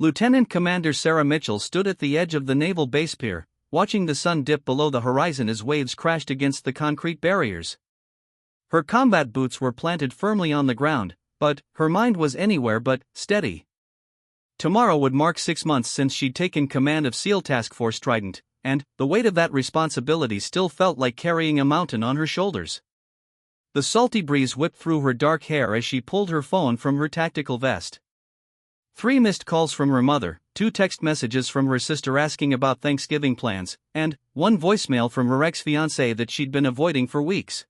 Lieutenant Commander Sarah Mitchell stood at the edge of the naval base pier, watching the sun dip below the horizon as waves crashed against the concrete barriers. Her combat boots were planted firmly on the ground, but her mind was anywhere but steady. Tomorrow would mark 6 months since she'd taken command of SEAL Task Force Trident, and the weight of that responsibility still felt like carrying a mountain on her shoulders. The salty breeze whipped through her dark hair as she pulled her phone from her tactical vest. 3 missed calls from her mother, 2 text messages from her sister asking about Thanksgiving plans, and 1 voicemail from her ex-fiancé that she'd been avoiding for weeks.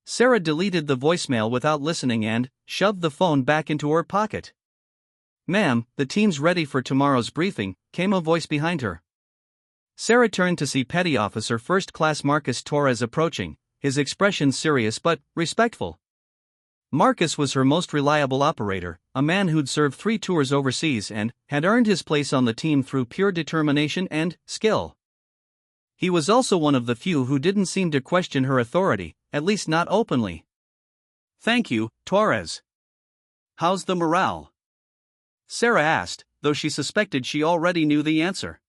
Sarah deleted the voicemail without listening and shoved the phone back into her pocket. "Ma'am, the team's ready for tomorrow's briefing," came a voice behind her. Sarah turned to see Petty Officer First Class Marcus Torres approaching, his expression serious but respectful. Marcus was her most reliable operator, a man who'd served 3 tours overseas and had earned his place on the team through pure determination and skill. He was also one of the few who didn't seem to question her authority, at least not openly. "Thank you, Torres. How's the morale?" Sarah asked, though she suspected she already knew the answer.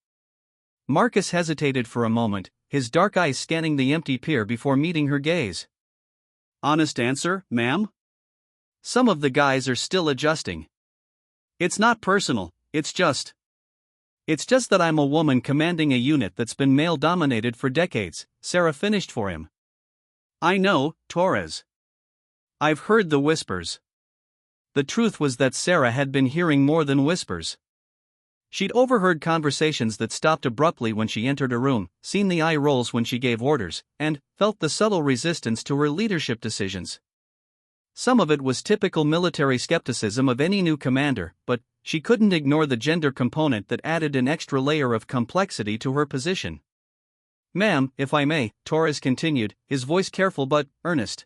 Marcus hesitated for a moment, his dark eyes scanning the empty pier before meeting her gaze. "Honest answer, ma'am? Some of the guys are still adjusting. It's not personal, it's just that I'm a woman commanding a unit that's been male-dominated for decades," Sarah finished for him. "I know, Torres. I've heard the whispers." The truth was that Sarah had been hearing more than whispers. She'd overheard conversations that stopped abruptly when she entered a room, seen the eye rolls when she gave orders, and felt the subtle resistance to her leadership decisions. Some of it was typical military skepticism of any new commander, but she couldn't ignore the gender component that added an extra layer of complexity to her position. "Ma'am, if I may," Torres continued, his voice careful but earnest.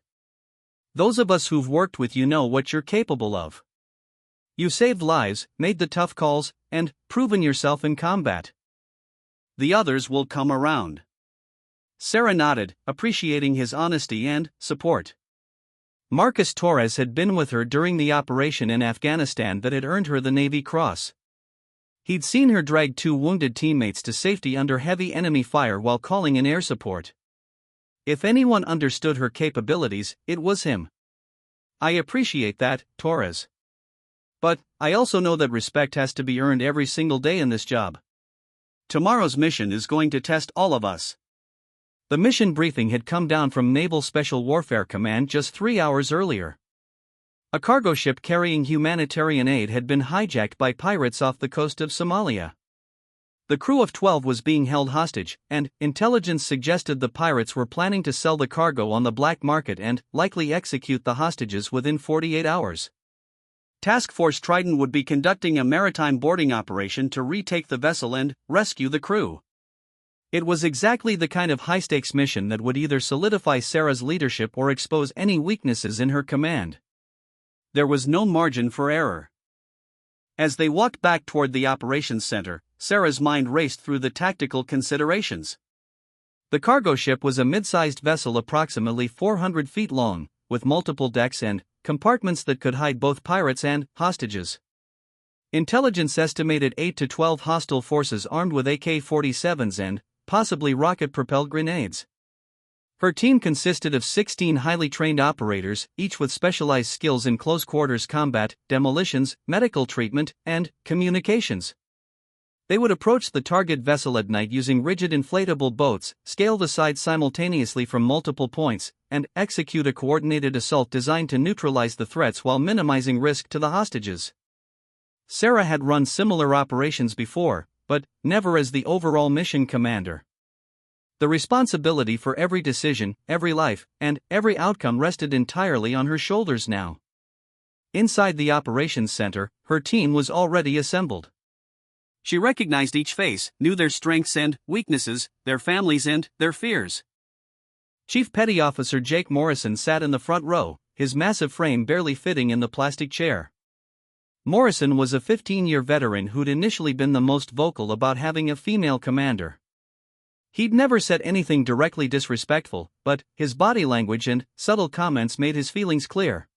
"Those of us who've worked with you know what you're capable of. You've saved lives, made the tough calls, and proven yourself in combat. The others will come around." Sarah nodded, appreciating his honesty and support. Marcus Torres had been with her during the operation in Afghanistan that had earned her the Navy Cross. He'd seen her drag 2 wounded teammates to safety under heavy enemy fire while calling in air support. If anyone understood her capabilities, it was him. "I appreciate that, Torres. But I also know that respect has to be earned every single day in this job. Tomorrow's mission is going to test all of us." The mission briefing had come down from Naval Special Warfare Command just 3 hours earlier. A cargo ship carrying humanitarian aid had been hijacked by pirates off the coast of Somalia. The crew of 12 was being held hostage, and intelligence suggested the pirates were planning to sell the cargo on the black market and likely execute the hostages within 48 hours. Task Force Trident would be conducting a maritime boarding operation to retake the vessel and rescue the crew. It was exactly the kind of high-stakes mission that would either solidify Sarah's leadership or expose any weaknesses in her command. There was no margin for error. As they walked back toward the operations center, Sarah's mind raced through the tactical considerations. The cargo ship was a mid-sized vessel approximately 400 feet long, with multiple decks and compartments that could hide both pirates and hostages. Intelligence estimated 8 to 12 hostile forces armed with AK-47s and possibly rocket-propelled grenades. Her team consisted of 16 highly trained operators, each with specialized skills in close-quarters combat, demolitions, medical treatment, and communications. They would approach the target vessel at night using rigid inflatable boats, scale the side simultaneously from multiple points, and execute a coordinated assault designed to neutralize the threats while minimizing risk to the hostages. Sarah had run similar operations before, but never as the overall mission commander. The responsibility for every decision, every life, and every outcome rested entirely on her shoulders now. Inside the operations center, her team was already assembled. She recognized each face, knew their strengths and weaknesses, their families and their fears. Chief Petty Officer Jake Morrison sat in the front row, his massive frame barely fitting in the plastic chair. Morrison was a 15-year veteran who'd initially been the most vocal about having a female commander. He'd never said anything directly disrespectful, but his body language and subtle comments made his feelings clear.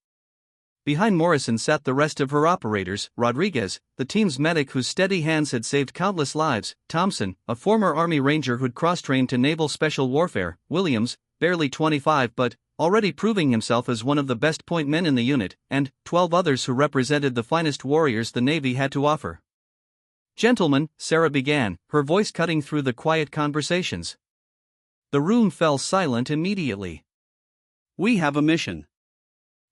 Behind Morrison sat the rest of her operators: Rodriguez, the team's medic whose steady hands had saved countless lives; Thompson, a former Army Ranger who'd cross-trained to naval special warfare; Williams, barely 25 but already proving himself as one of the best point men in the unit; and 12 others who represented the finest warriors the Navy had to offer. "Gentlemen," Sarah began, her voice cutting through the quiet conversations. The room fell silent immediately. "We have a mission."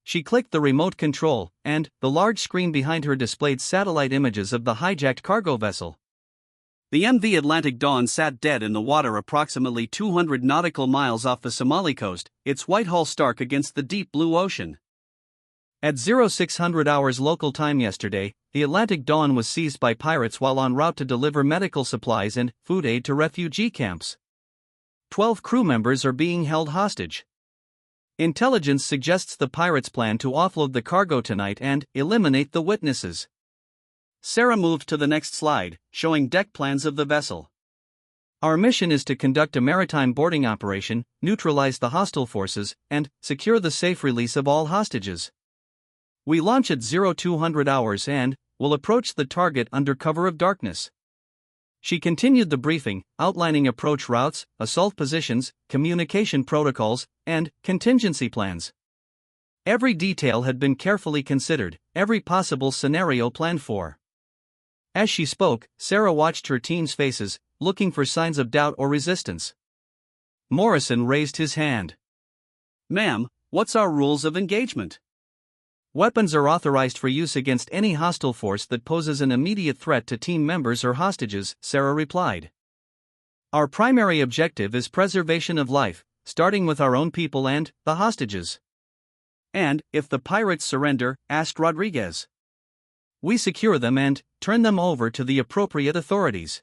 She clicked the remote control, and the large screen behind her displayed satellite images of the hijacked cargo vessel. The MV Atlantic Dawn sat dead in the water approximately 200 nautical miles off the Somali coast, its white hull stark against the deep blue ocean. At 0600 hours local time yesterday, the Atlantic Dawn was seized by pirates while en route to deliver medical supplies and food aid to refugee camps. 12 crew members are being held hostage. Intelligence suggests the pirates plan to offload the cargo tonight and eliminate the witnesses. Sarah moved to the next slide, showing deck plans of the vessel. "Our mission is to conduct a maritime boarding operation, neutralize the hostile forces, and secure the safe release of all hostages. We launch at 0200 hours and will approach the target under cover of darkness." She continued the briefing, outlining approach routes, assault positions, communication protocols, and contingency plans. Every detail had been carefully considered, every possible scenario planned for. As she spoke, Sarah watched her team's faces, looking for signs of doubt or resistance. Morrison raised his hand. "Ma'am, what's our rules of engagement?" "Weapons are authorized for use against any hostile force that poses an immediate threat to team members or hostages," Sarah replied. "Our primary objective is preservation of life, starting with our own people and the hostages." "And if the pirates surrender?" asked Rodriguez. "We secure them and turn them over to the appropriate authorities.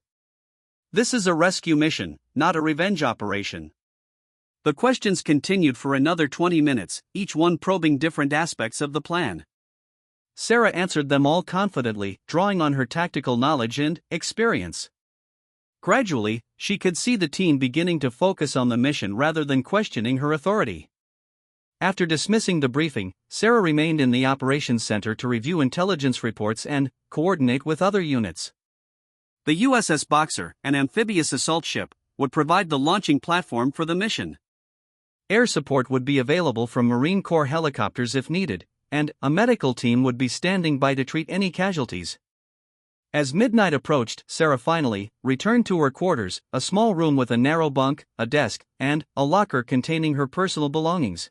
This is a rescue mission, not a revenge operation." The questions continued for another 20 minutes, each one probing different aspects of the plan. Sarah answered them all confidently, drawing on her tactical knowledge and experience. Gradually, she could see the team beginning to focus on the mission rather than questioning her authority. After dismissing the briefing, Sarah remained in the operations center to review intelligence reports and coordinate with other units. The USS Boxer, an amphibious assault ship, would provide the launching platform for the mission. Air support would be available from Marine Corps helicopters if needed, and a medical team would be standing by to treat any casualties. As midnight approached, Sarah finally returned to her quarters, a small room with a narrow bunk, a desk, and a locker containing her personal belongings.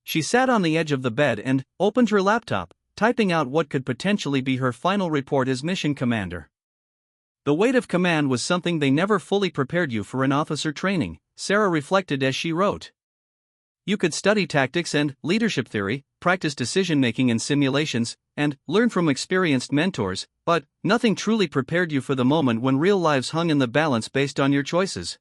She sat on the edge of the bed and opened her laptop, typing out what could potentially be her final report as mission commander. The weight of command was something they never fully prepared you for in officer training, Sarah reflected as she wrote. You could study tactics and leadership theory, practice decision-making in simulations, and learn from experienced mentors, but nothing truly prepared you for the moment when real lives hung in the balance based on your choices.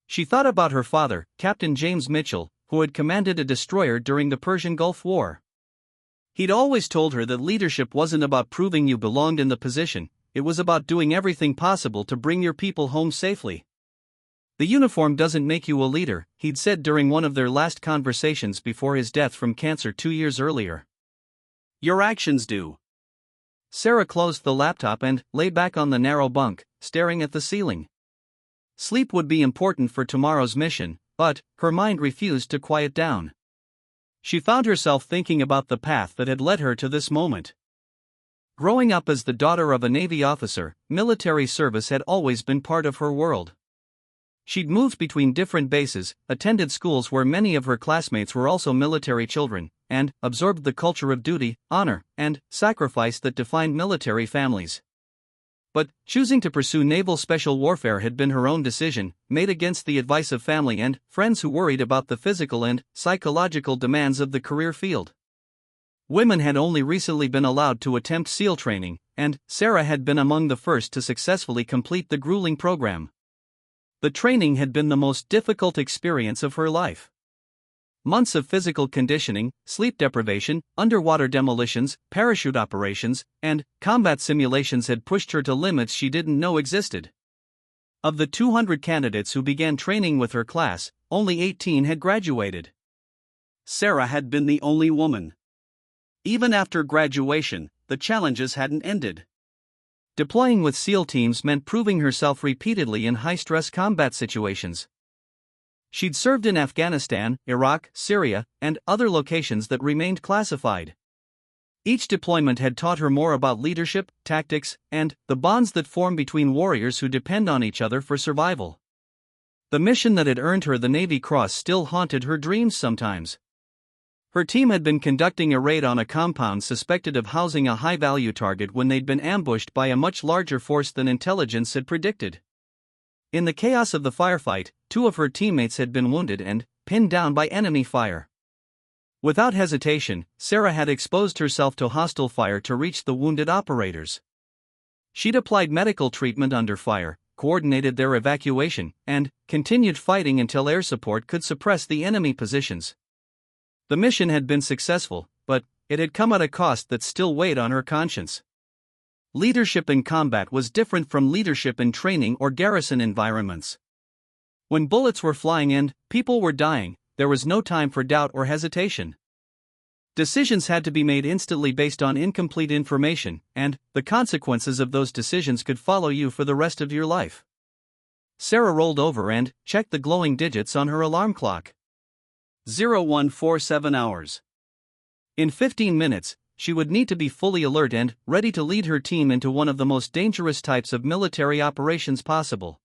She thought about her father, Captain James Mitchell, who had commanded a destroyer during the Persian Gulf War. He'd always told her that leadership wasn't about proving you belonged in the position, it was about doing everything possible to bring your people home safely. The uniform doesn't make you a leader, he'd said during one of their last conversations before his death from cancer 2 years earlier. Your actions do. Sarah closed the laptop and lay back on the narrow bunk, staring at the ceiling. Sleep would be important for tomorrow's mission, but her mind refused to quiet down. She found herself thinking about the path that had led her to this moment. Growing up as the daughter of a Navy officer, military service had always been part of her world. She'd moved between different bases, attended schools where many of her classmates were also military children, and absorbed the culture of duty, honor, and sacrifice that defined military families. But choosing to pursue naval special warfare had been her own decision, made against the advice of family and friends who worried about the physical and psychological demands of the career field. Women had only recently been allowed to attempt SEAL training, and Sarah had been among the first to successfully complete the grueling program. The training had been the most difficult experience of her life. Months of physical conditioning, sleep deprivation, underwater demolitions, parachute operations, and combat simulations had pushed her to limits she didn't know existed. Of the 200 candidates who began training with her class, only 18 had graduated. Sarah had been the only woman. Even after graduation, the challenges hadn't ended. Deploying with SEAL teams meant proving herself repeatedly in high-stress combat situations. She'd served in Afghanistan, Iraq, Syria, and other locations that remained classified. Each deployment had taught her more about leadership, tactics, and the bonds that form between warriors who depend on each other for survival. The mission that had earned her the Navy Cross still haunted her dreams sometimes. Her team had been conducting a raid on a compound suspected of housing a high-value target when they'd been ambushed by a much larger force than intelligence had predicted. In the chaos of the firefight, 2 of her teammates had been wounded and pinned down by enemy fire. Without hesitation, Sarah had exposed herself to hostile fire to reach the wounded operators. She'd applied medical treatment under fire, coordinated their evacuation, and continued fighting until air support could suppress the enemy positions. The mission had been successful, but it had come at a cost that still weighed on her conscience. Leadership in combat was different from leadership in training or garrison environments. When bullets were flying and people were dying, there was no time for doubt or hesitation. Decisions had to be made instantly based on incomplete information, and the consequences of those decisions could follow you for the rest of your life. Sarah rolled over and checked the glowing digits on her alarm clock. 0147 hours. In 15 minutes, she would need to be fully alert and ready to lead her team into one of the most dangerous types of military operations possible.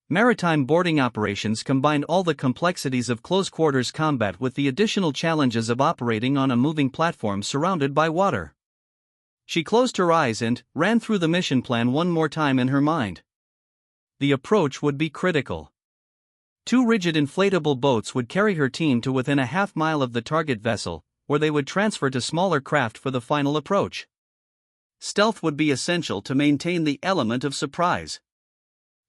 Maritime boarding operations combined all the complexities of close-quarters combat with the additional challenges of operating on a moving platform surrounded by water. She closed her eyes and ran through the mission plan one more time in her mind. The approach would be critical. 2 rigid inflatable boats would carry her team to within a half-mile of the target vessel, where they would transfer to smaller craft for the final approach. Stealth would be essential to maintain the element of surprise.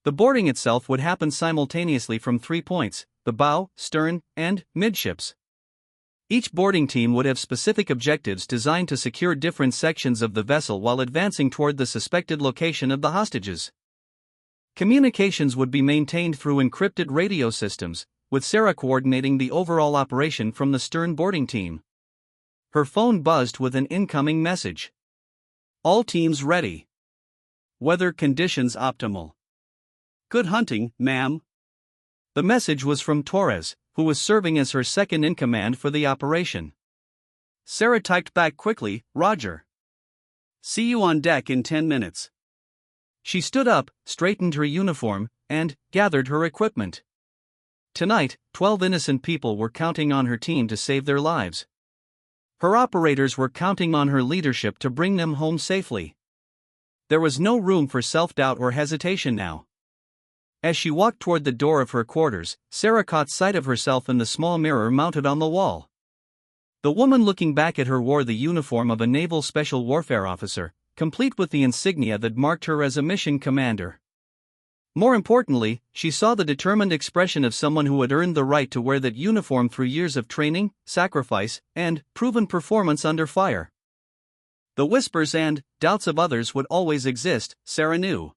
The boarding itself would happen simultaneously from 3 points: the bow, stern, and midships. Each boarding team would have specific objectives designed to secure different sections of the vessel while advancing toward the suspected location of the hostages. Communications would be maintained through encrypted radio systems, with Sarah coordinating the overall operation from the stern boarding team. Her phone buzzed with an incoming message. All teams ready. Weather conditions optimal. Good hunting, ma'am. The message was from Torres, who was serving as her second-in-command for the operation. Sarah typed back quickly, "Roger. See you on deck in 10 minutes. She stood up, straightened her uniform, and gathered her equipment. Tonight, 12 innocent people were counting on her team to save their lives. Her operators were counting on her leadership to bring them home safely. There was no room for self-doubt or hesitation now. As she walked toward the door of her quarters, Sarah caught sight of herself in the small mirror mounted on the wall. The woman looking back at her wore the uniform of a naval special warfare officer, complete with the insignia that marked her as a mission commander. More importantly, she saw the determined expression of someone who had earned the right to wear that uniform through years of training, sacrifice, and proven performance under fire. The whispers and doubts of others would always exist, Sarah knew.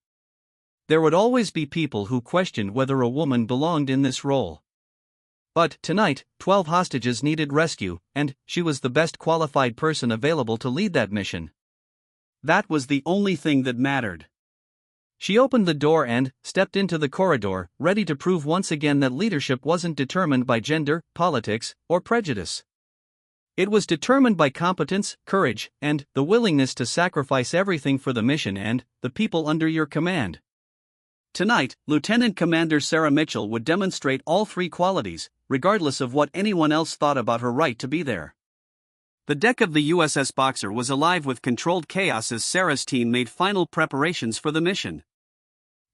There would always be people who questioned whether a woman belonged in this role. But tonight, 12 hostages needed rescue, and she was the best qualified person available to lead that mission. That was the only thing that mattered. She opened the door and stepped into the corridor, ready to prove once again that leadership wasn't determined by gender, politics, or prejudice. It was determined by competence, courage, and the willingness to sacrifice everything for the mission and the people under your command. Tonight, Lieutenant Commander Sarah Mitchell would demonstrate all 3 qualities, regardless of what anyone else thought about her right to be there. The deck of the USS Boxer was alive with controlled chaos as Sarah's team made final preparations for the mission.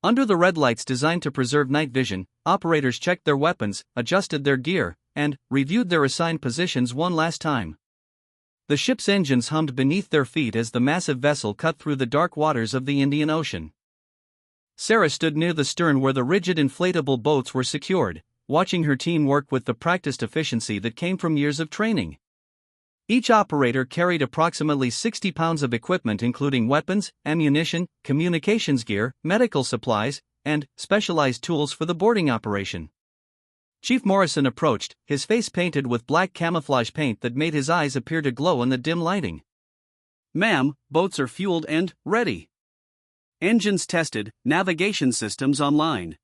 Under the red lights designed to preserve night vision, operators checked their weapons, adjusted their gear, and reviewed their assigned positions one last time. The ship's engines hummed beneath their feet as the massive vessel cut through the dark waters of the Indian Ocean. Sarah stood near the stern where the rigid inflatable boats were secured, watching her team work with the practiced efficiency that came from years of training. Each operator carried approximately 60 pounds of equipment including weapons, ammunition, communications gear, medical supplies, and specialized tools for the boarding operation. Chief Morrison approached, his face painted with black camouflage paint that made his eyes appear to glow in the dim lighting. "Ma'am, boats are fueled and ready. Engines tested, navigation systems online.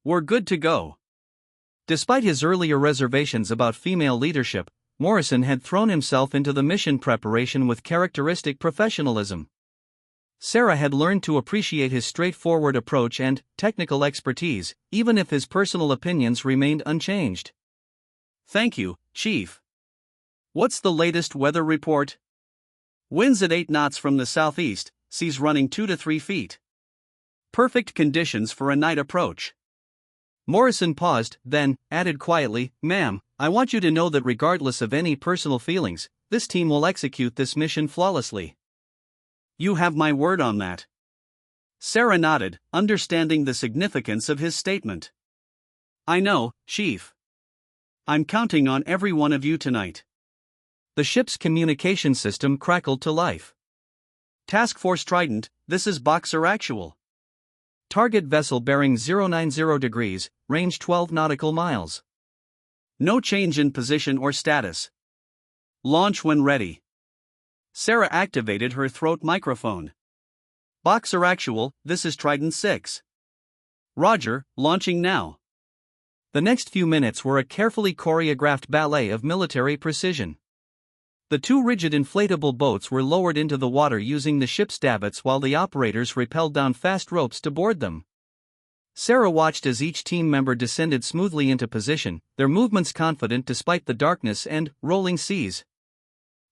We're good to go." Despite his earlier reservations about female leadership, Morrison had thrown himself into the mission preparation with characteristic professionalism. Sarah had learned to appreciate his straightforward approach and technical expertise, even if his personal opinions remained unchanged. "Thank you, Chief. What's the latest weather report?" "Winds at 8 knots from the southeast, seas running 2 to 3 feet. Perfect conditions for a night approach." Morrison paused, then added quietly, "Ma'am, I want you to know that regardless of any personal feelings, this team will execute this mission flawlessly." "You have my word on that." Sarah nodded, understanding the significance of his statement. "I know, Chief. I'm counting on every one of you tonight." The ship's communication system crackled to life. "Task Force Trident, this is Boxer Actual. Target vessel bearing 090 degrees, range 12 nautical miles. No change in position or status. Launch when ready." Sarah activated her throat microphone. "Boxer Actual, this is Trident 6. Roger, launching now." The next few minutes were a carefully choreographed ballet of military precision. The two rigid inflatable boats were lowered into the water using the ship's davits while the operators rappelled down fast ropes to board them. Sarah watched as each team member descended smoothly into position, their movements confident despite the darkness and rolling seas.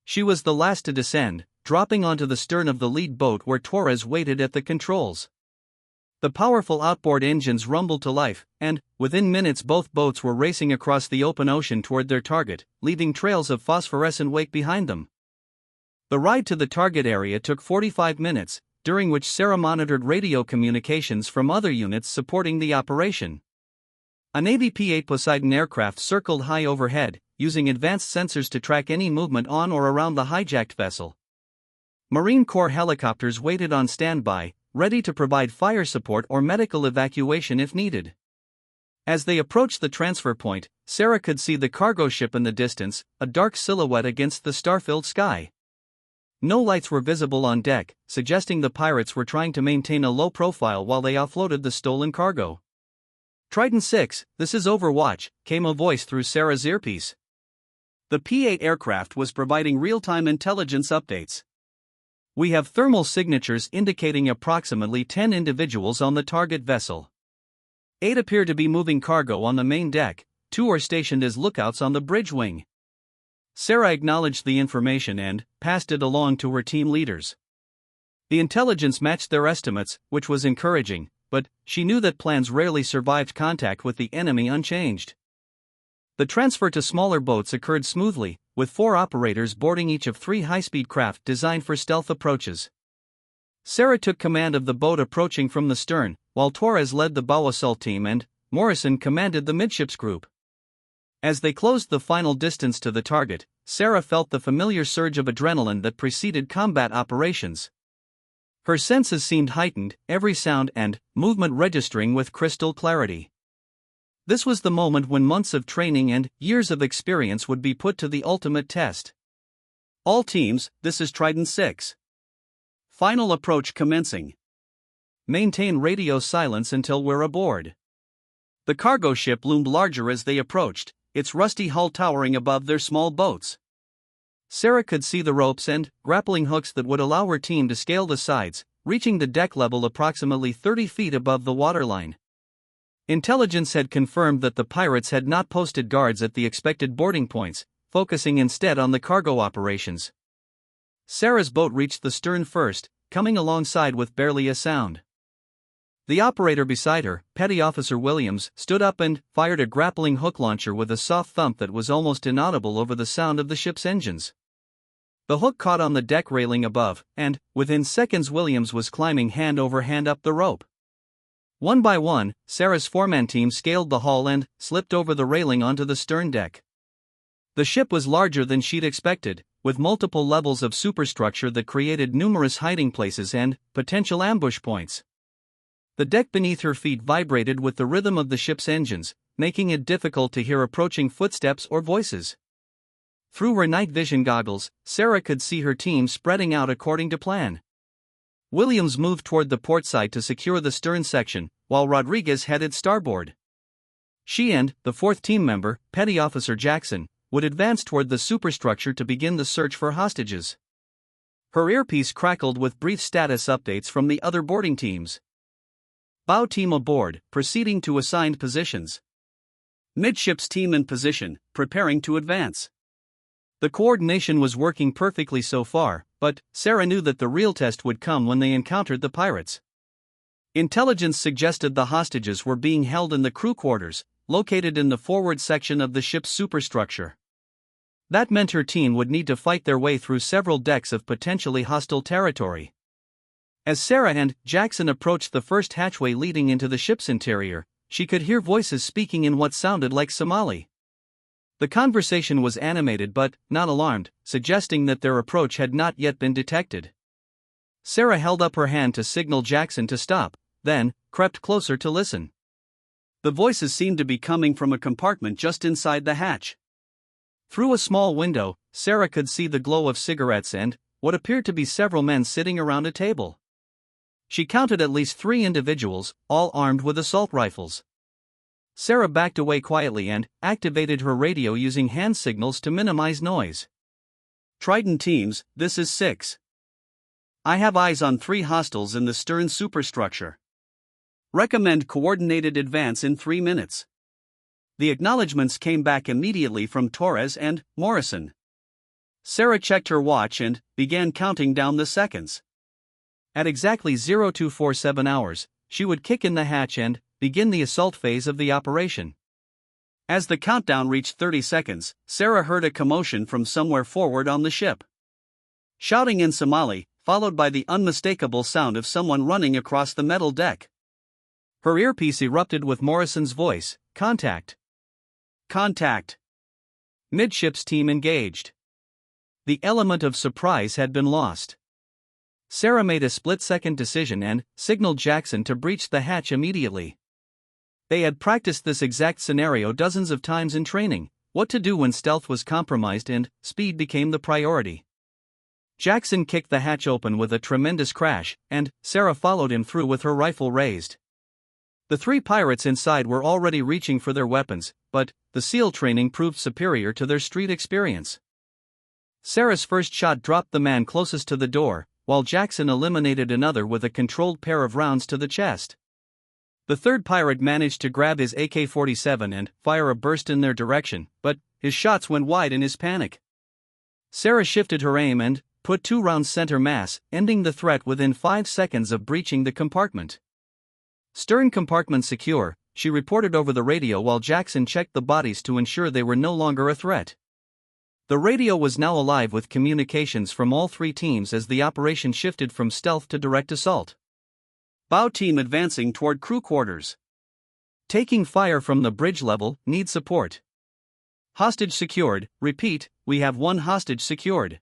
She was the last to descend, dropping onto the stern of the lead boat where Torres waited at the controls. The powerful outboard engines rumbled to life, and, within minutes both boats were racing across the open ocean toward their target, leaving trails of phosphorescent wake behind them. The ride to the target area took 45 minutes, during which Sarah monitored radio communications from other units supporting the operation. A Navy P-8 Poseidon aircraft circled high overhead, using advanced sensors to track any movement on or around the hijacked vessel. Marine Corps helicopters waited on standby, ready to provide fire support or medical evacuation if needed. As they approached the transfer point, Sarah could see the cargo ship in the distance, a dark silhouette against the star-filled sky. No lights were visible on deck, suggesting the pirates were trying to maintain a low profile while they offloaded the stolen cargo. "Trident 6, this is Overwatch," came a voice through Sarah's earpiece. The P-8 aircraft was providing real-time intelligence updates. "We have thermal signatures indicating approximately 10 individuals on the target vessel. 8 appear to be moving cargo on the main deck, 2 are stationed as lookouts on the bridge wing." Sarah acknowledged the information and passed it along to her team leaders. The intelligence matched their estimates, which was encouraging, but she knew that plans rarely survived contact with the enemy unchanged. The transfer to smaller boats occurred smoothly, with 4 operators boarding each of 3 high-speed craft designed for stealth approaches. Sarah took command of the boat approaching from the stern, while Torres led the bow assault team and Morrison commanded the midships group. As they closed the final distance to the target, Sarah felt the familiar surge of adrenaline that preceded combat operations. Her senses seemed heightened, every sound and movement registering with crystal clarity. This was the moment when months of training and years of experience would be put to the ultimate test. "All teams, this is Trident 6. Final approach commencing. Maintain radio silence until we're aboard." The cargo ship loomed larger as they approached, its rusty hull towering above their small boats. Sarah could see the ropes and grappling hooks that would allow her team to scale the sides, reaching the deck level approximately 30 feet above the waterline. Intelligence had confirmed that the pirates had not posted guards at the expected boarding points, focusing instead on the cargo operations. Sarah's boat reached the stern first, coming alongside with barely a sound. The operator beside her, Petty Officer Williams, stood up and fired a grappling hook launcher with a soft thump that was almost inaudible over the sound of the ship's engines. The hook caught on the deck railing above, and, within seconds Williams was climbing hand over hand up the rope. One by one, Sarah's foreman team scaled the hull and slipped over the railing onto the stern deck. The ship was larger than she'd expected, with multiple levels of superstructure that created numerous hiding places and potential ambush points. The deck beneath her feet vibrated with the rhythm of the ship's engines, making it difficult to hear approaching footsteps or voices. Through her night vision goggles, Sarah could see her team spreading out according to plan. Williams moved toward the port side to secure the stern section, while Rodriguez headed starboard. She and the fourth team member, Petty Officer Jackson, would advance toward the superstructure to begin the search for hostages. Her earpiece crackled with brief status updates from the other boarding teams. Bow team aboard, proceeding to assigned positions. Midships team in position, preparing to advance. The coordination was working perfectly so far, but Sarah knew that the real test would come when they encountered the pirates. Intelligence suggested the hostages were being held in the crew quarters, located in the forward section of the ship's superstructure. That meant her team would need to fight their way through several decks of potentially hostile territory. As Sarah and Jackson approached the first hatchway leading into the ship's interior, she could hear voices speaking in what sounded like Somali. The conversation was animated but not alarmed, suggesting that their approach had not yet been detected. Sarah held up her hand to signal Jackson to stop, then crept closer to listen. The voices seemed to be coming from a compartment just inside the hatch. Through a small window, Sarah could see the glow of cigarettes and what appeared to be several men sitting around a table. She counted at least 3 individuals, all armed with assault rifles. Sarah backed away quietly and activated her radio using hand signals to minimize noise. Trident teams, this is 6. I have eyes on 3 hostiles in the stern superstructure. Recommend coordinated advance in 3 minutes. The acknowledgements came back immediately from Torres and Morrison. Sarah checked her watch and began counting down the seconds. At exactly 0247 hours, she would kick in the hatch and begin the assault phase of the operation. As the countdown reached 30 seconds, Sarah heard a commotion from somewhere forward on the ship. Shouting in Somali, followed by the unmistakable sound of someone running across the metal deck. Her earpiece erupted with Morrison's voice, "Contact! Contact!" Midships team engaged. The element of surprise had been lost. Sarah made a split-second decision and signaled Jackson to breach the hatch immediately. They had practiced this exact scenario dozens of times in training, what to do when stealth was compromised and speed became the priority. Jackson kicked the hatch open with a tremendous crash, and Sarah followed him through with her rifle raised. The 3 pirates inside were already reaching for their weapons, but the SEAL training proved superior to their street experience. Sarah's first shot dropped the man closest to the door, while Jackson eliminated another with a controlled pair of rounds to the chest. The third pirate managed to grab his AK-47 and fire a burst in their direction, but his shots went wide in his panic. Sarah shifted her aim and put 2 rounds center mass, ending the threat within 5 seconds of breaching the compartment. Stern compartment secure, she reported over the radio while Jackson checked the bodies to ensure they were no longer a threat. The radio was now alive with communications from all 3 teams as the operation shifted from stealth to direct assault. Bow team advancing toward crew quarters. Taking fire from the bridge level, need support. Hostage secured, repeat, we have 1 hostage secured.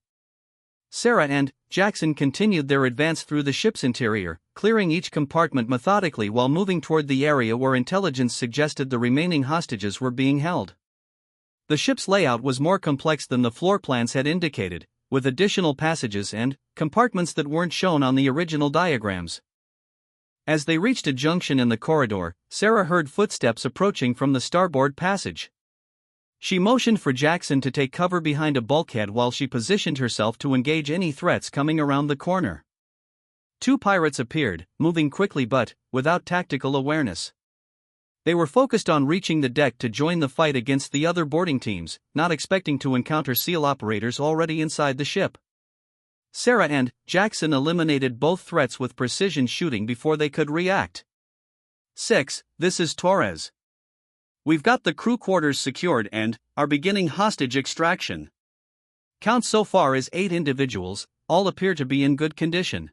Sarah and Jackson continued their advance through the ship's interior, clearing each compartment methodically while moving toward the area where intelligence suggested the remaining hostages were being held. The ship's layout was more complex than the floor plans had indicated, with additional passages and compartments that weren't shown on the original diagrams. As they reached a junction in the corridor, Sarah heard footsteps approaching from the starboard passage. She motioned for Jackson to take cover behind a bulkhead while she positioned herself to engage any threats coming around the corner. 2 pirates appeared, moving quickly but without tactical awareness. They were focused on reaching the deck to join the fight against the other boarding teams, not expecting to encounter SEAL operators already inside the ship. Sarah and Jackson eliminated both threats with precision shooting before they could react. 6. This is Torres. We've got the crew quarters secured and are beginning hostage extraction. Count so far is 8 individuals, all appear to be in good condition.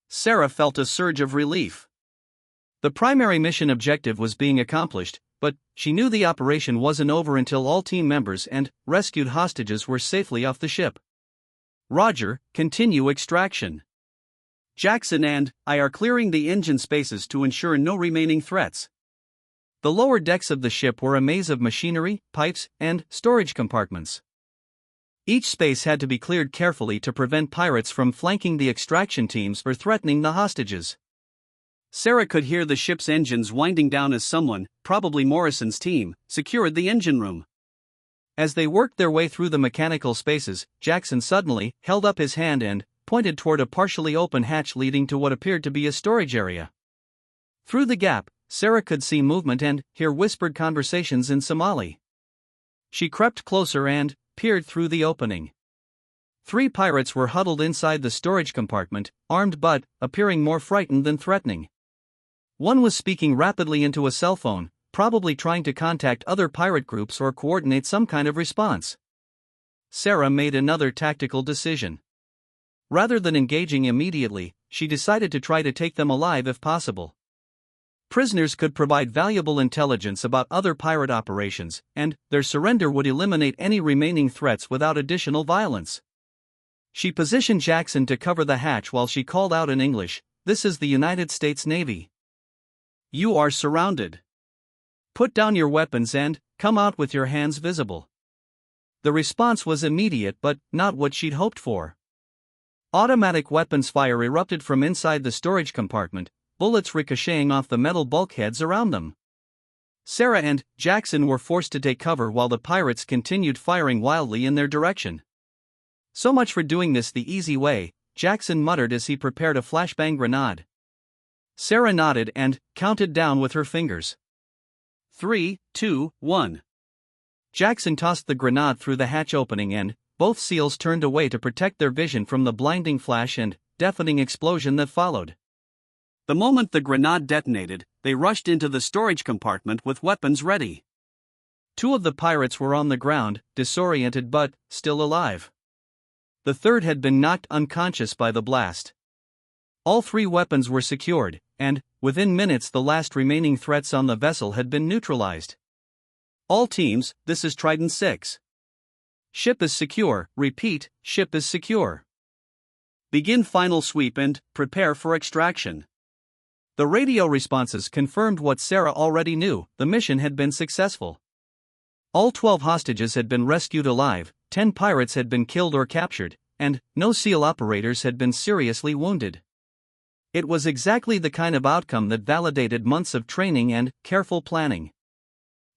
Sarah felt a surge of relief. The primary mission objective was being accomplished, but she knew the operation wasn't over until all team members and rescued hostages were safely off the ship. Roger, continue extraction. Jackson and I are clearing the engine spaces to ensure no remaining threats. The lower decks of the ship were a maze of machinery, pipes, and storage compartments. Each space had to be cleared carefully to prevent pirates from flanking the extraction teams or threatening the hostages. Sarah could hear the ship's engines winding down as someone, probably Morrison's team, secured the engine room. As they worked their way through the mechanical spaces, Jackson suddenly held up his hand and pointed toward a partially open hatch leading to what appeared to be a storage area. Through the gap, Sarah could see movement and hear whispered conversations in Somali. She crept closer and peered through the opening. 3 pirates were huddled inside the storage compartment, armed but appearing more frightened than threatening. One was speaking rapidly into a cell phone, probably trying to contact other pirate groups or coordinate some kind of response. Sarah made another tactical decision. Rather than engaging immediately, she decided to try to take them alive if possible. Prisoners could provide valuable intelligence about other pirate operations, and their surrender would eliminate any remaining threats without additional violence. She positioned Jackson to cover the hatch while she called out in English, "This is the United States Navy. You are surrounded. Put down your weapons and come out with your hands visible." The response was immediate but not what she'd hoped for. Automatic weapons fire erupted from inside the storage compartment, bullets ricocheting off the metal bulkheads around them. Sarah and Jackson were forced to take cover while the pirates continued firing wildly in their direction. "So much for doing this the easy way," Jackson muttered as he prepared a flashbang grenade. Sarah nodded and counted down with her fingers. 3, 2, 1. Jackson tossed the grenade through the hatch opening and both SEALs turned away to protect their vision from the blinding flash and deafening explosion that followed. The moment the grenade detonated, they rushed into the storage compartment with weapons ready. 2 of the pirates were on the ground, disoriented but still alive. The third had been knocked unconscious by the blast. All 3 weapons were secured, and within minutes the last remaining threats on the vessel had been neutralized. All teams, this is Trident 6. Ship is secure, repeat, ship is secure. Begin final sweep and prepare for extraction. The radio responses confirmed what Sarah already knew: the mission had been successful. All 12 hostages had been rescued alive, 10 pirates had been killed or captured, and no SEAL operators had been seriously wounded. It was exactly the kind of outcome that validated months of training and careful planning.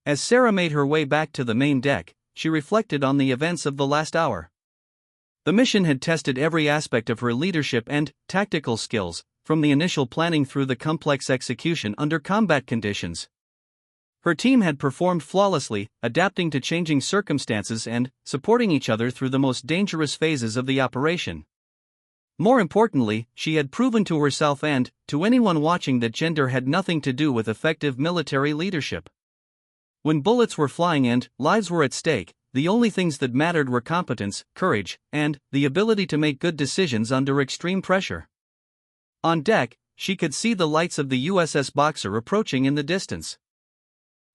As Sarah made her way back to the main deck, she reflected on the events of the last hour. The mission had tested every aspect of her leadership and tactical skills, from the initial planning through the complex execution under combat conditions. Her team had performed flawlessly, adapting to changing circumstances and supporting each other through the most dangerous phases of the operation. More importantly, she had proven to herself and to anyone watching that gender had nothing to do with effective military leadership. When bullets were flying and lives were at stake, the only things that mattered were competence, courage, and the ability to make good decisions under extreme pressure. On deck, she could see the lights of the USS Boxer approaching in the distance.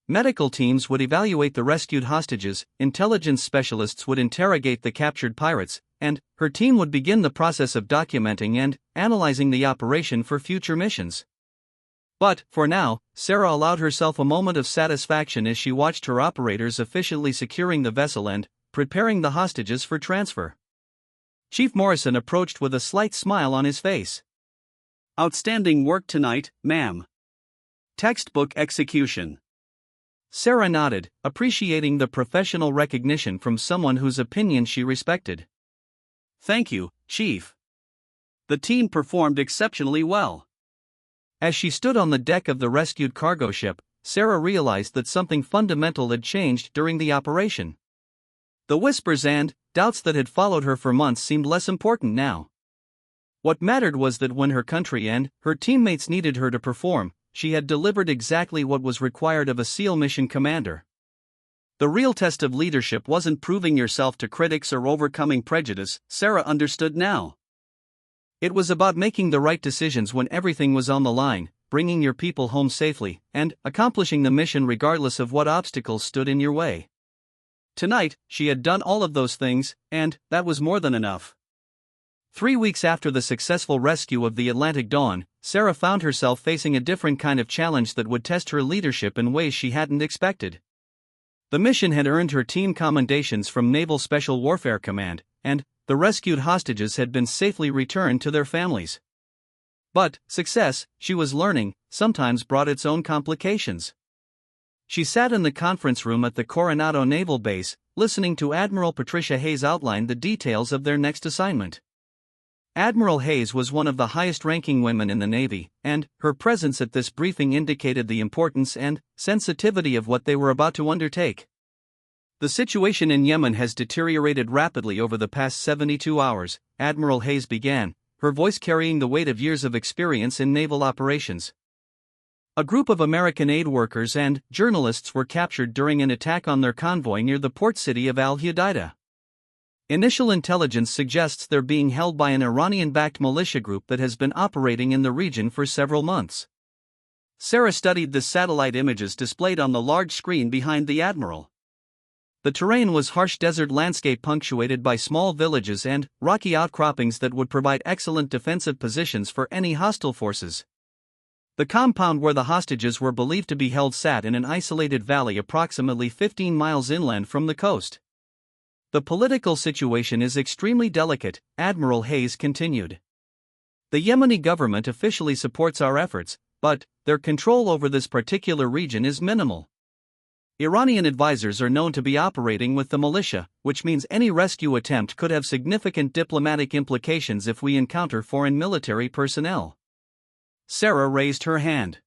Medical teams would evaluate the rescued hostages, intelligence specialists would interrogate the captured pirates, and her team would begin the process of documenting and analyzing the operation for future missions. But, for now, Sarah allowed herself a moment of satisfaction as she watched her operators efficiently securing the vessel and preparing the hostages for transfer. Chief Morrison approached with a slight smile on his face. "Outstanding work tonight, ma'am. Textbook execution." Sarah nodded, appreciating the professional recognition from someone whose opinion she respected. "Thank you, Chief. The team performed exceptionally well." As she stood on the deck of the rescued cargo ship, Sarah realized that something fundamental had changed during the operation. The whispers and doubts that had followed her for months seemed less important now. What mattered was that when her country and her teammates needed her to perform, she had delivered exactly what was required of a SEAL mission commander. The real test of leadership wasn't proving yourself to critics or overcoming prejudice, Sarah understood now. It was about making the right decisions when everything was on the line, bringing your people home safely, and accomplishing the mission regardless of what obstacles stood in your way. Tonight, she had done all of those things, and that was more than enough. 3 weeks after the successful rescue of the Atlantic Dawn, Sarah found herself facing a different kind of challenge that would test her leadership in ways she hadn't expected. The mission had earned her team commendations from Naval Special Warfare Command, and the rescued hostages had been safely returned to their families. But success, she was learning, sometimes brought its own complications. She sat in the conference room at the Coronado Naval Base, listening to Admiral Patricia Hayes outline the details of their next assignment. Admiral Hayes was one of the highest-ranking women in the Navy, and her presence at this briefing indicated the importance and sensitivity of what they were about to undertake. The situation in Yemen has deteriorated rapidly over the past 72 hours, Admiral Hayes began, her voice carrying the weight of years of experience in naval operations. A group of American aid workers and journalists were captured during an attack on their convoy near the port city of Al-Hudaida. Initial intelligence suggests they're being held by an Iranian-backed militia group that has been operating in the region for several months. Sarah studied the satellite images displayed on the large screen behind the admiral. The terrain was harsh desert landscape punctuated by small villages and rocky outcroppings that would provide excellent defensive positions for any hostile forces. The compound where the hostages were believed to be held sat in an isolated valley approximately 15 miles inland from the coast. The political situation is extremely delicate, Admiral Hayes continued. The Yemeni government officially supports our efforts, but their control over this particular region is minimal. Iranian advisors are known to be operating with the militia, which means any rescue attempt could have significant diplomatic implications if we encounter foreign military personnel. Sarah raised her hand.